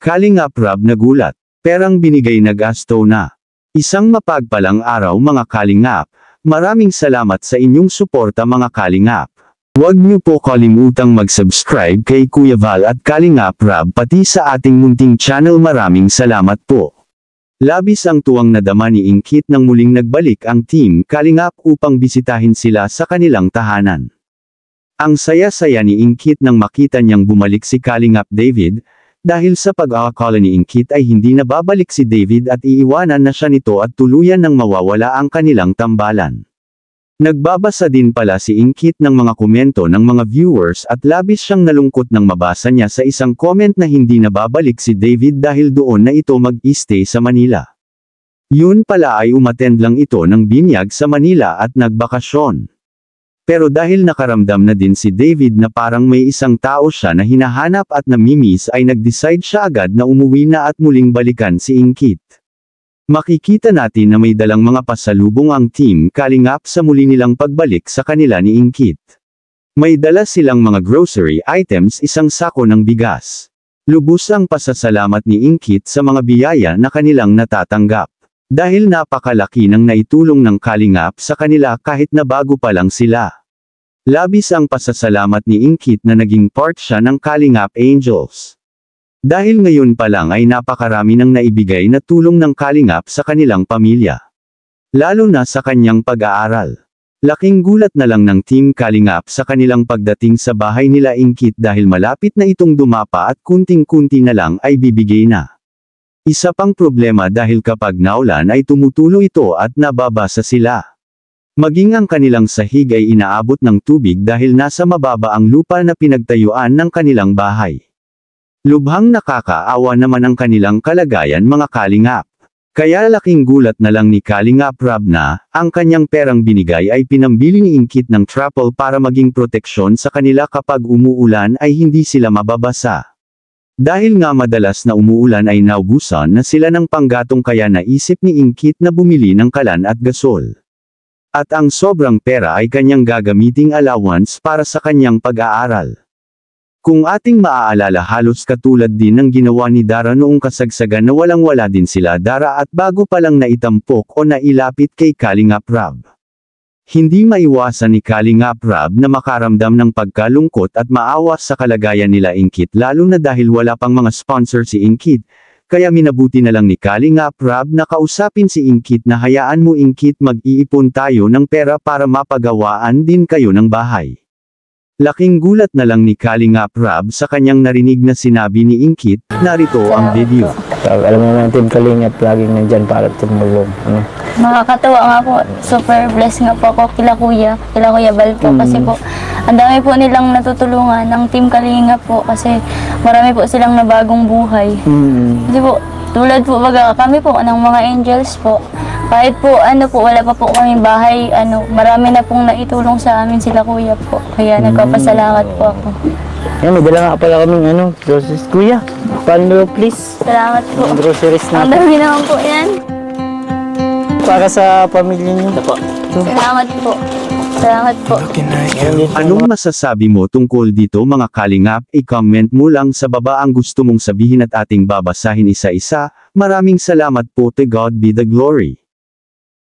Kalingap Rab nagulat. Perang binigay na gasto na. Isang mapagpalang araw mga Kalingap. Maraming salamat sa inyong suporta mga Kalingap. Huwag niyo po kalimutang mag-subscribe kay Kuya Val at Kalingap Rab pati sa ating munting channel. Maraming salamat po. Labis ang tuwang nadama ni Ingkit nang muling nagbalik ang Team Kalingap upang bisitahin sila sa kanilang tahanan. Ang saya-saya ni Ingkit nang makita niyang bumalik si Kalingap David, dahil sa pag-aakala ni Ingkit ay hindi na babalik si David at iiwanan na siya nito at tuluyan nang mawawala ang kanilang tambalan. Nagbabasa din pala si Ingkit ng mga komento ng mga viewers at labis siyang nalungkot nang mabasa niya sa isang comment na hindi na babalik si David dahil doon na ito mag-stay sa Manila. Yun pala ay umattend lang ito ng binyag sa Manila at nagbakasyon. Pero dahil nakaramdam na din si David na parang may isang tao siya na hinahanap at namimiss ay nag-decide siya agad na umuwi na at muling balikan si Ingkit. Makikita natin na may dalang mga pasalubong ang Team Kalingap sa muli nilang pagbalik sa kanila ni Ingkit. May dala silang mga grocery items, isang sako ng bigas. Lubos ang pasasalamat ni Ingkit sa mga biyaya na kanilang natatanggap. Dahil napakalaki ng naitulong ng Kalingap sa kanila kahit na bago pa lang sila. Labis ang pasasalamat ni Ingkit na naging part siya ng Kalingap Angels. Dahil ngayon pa lang ay napakarami ng naibigay na tulong ng Kalingap sa kanilang pamilya. Lalo na sa kanyang pag-aaral. Laking gulat na lang ng Team Kalingap sa kanilang pagdating sa bahay nila Ingkit dahil malapit na itong dumapa at kunting-kunti na lang ay bibigay na. Isa pang problema dahil kapag naulan ay tumutulo ito at nababasa sila. Maging ang kanilang sahig ay inaabot ng tubig dahil nasa mababa ang lupa na pinagtayuan ng kanilang bahay. Lubhang nakakaawa naman ang kanilang kalagayan mga Kalingap. Kaya laking gulat na lang ni Kalingap Rab na, ang kanyang perang binigay ay pinambili ni Ingkit ng trapal para maging proteksyon sa kanila kapag umuulan ay hindi sila mababasa. Dahil nga madalas na umuulan ay naubusan na sila ng panggatong kaya naisip ni Ingkit na bumili ng kalan at gasol. At ang sobrang pera ay kanyang gagamiting allowance para sa kanyang pag-aaral. Kung ating maaalala halos katulad din ng ginawa ni Dara noong kasagsagan na walang-wala din sila Dara at bago pa lang naitampok o nailapit kay Kalingap Rab. Hindi maiwasan ni Kalingap Rab na makaramdam ng pagkalungkot at maawa sa kalagayan nila Ingkit lalo na dahil wala pang mga sponsor si Ingkit, kaya minabuti na lang ni Kalingap Rab na kausapin si Ingkit na hayaan mo Ingkit mag-iipon tayo ng pera para mapagawaan din kayo ng bahay. Laking gulat na lang ni Kalingap Rab sa kanyang narinig na sinabi ni Ingkit, narito ang video. Alam mo naman Team Kalingap laging nandyan para tumulong. Makakatawa nga po, super blessed nga po ako kila Kuya Val po kasi po ang dami po nilang natutulungan ng Team Kalingap po kasi marami po silang nabagong buhay. Kasi po, tulad po baga kami po ng mga angels po, kahit po wala pa po kaming bahay, marami na pong naitulong sa amin sila Kuya po, kaya nagpapasalamat po ako. May dala nga pala kaming groceries Kuya, paano please? Salamat po. Groceries na ang dami naman po yan. Para sa pamilya niyo. Salamat po. Salamat po. Anong masasabi mo tungkol dito mga Kalingap? I-comment mo lang sa baba ang gusto mong sabihin at ating babasahin isa-isa. Maraming salamat po, to God be the glory.